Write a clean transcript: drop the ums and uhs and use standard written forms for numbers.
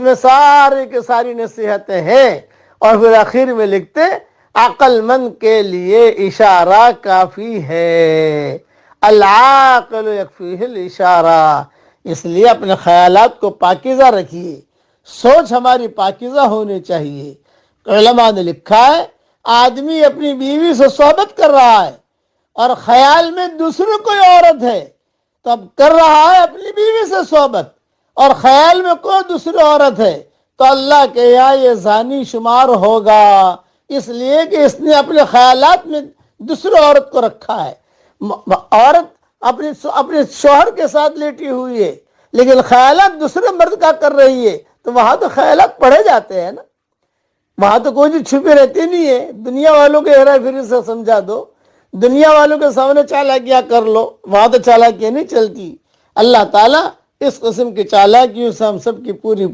میں ساری کی ساری نصیحتیں ہیں، اور پھر آخر میں لکھتے عقل مند کے لیے اشارہ کافی ہے، العاقل یکفیہ الاشارہ۔ اس لیے اپنے خیالات کو پاکیزہ رکھیے، سوچ ہماری پاکیزہ ہونی چاہیے۔ علماء نے لکھا ہے آدمی اپنی بیوی سے صحبت کر رہا ہے اور خیال میں دوسری کوئی عورت ہے، تو اب کر رہا ہے اپنی بیوی سے صحبت اور خیال میں کوئی دوسری عورت ہے، تو اللہ کے یہاں یہ زانی شمار ہوگا، اس لیے کہ اس نے اپنے خیالات میں دوسری عورت کو رکھا ہے۔ عورت اپنے شوہر کے ساتھ لیٹی ہوئی ہے لیکن خیالات دوسرے مرد کا کر رہی ہے، تو وہاں تو خیالات پڑھے جاتے ہیں نا، وہاں تو کوئی چیز چھپی رہتی نہیں ہے۔ دنیا والوں کے ہیرا پھیری سے سمجھا دو، دنیا والوں کے سامنے چالاکیاں کر لو، وہاں تو چالاکیاں نہیں چلتی۔ اللہ تعالیٰ اس قسم کی چالاکیوں سے ہم سب کی پوری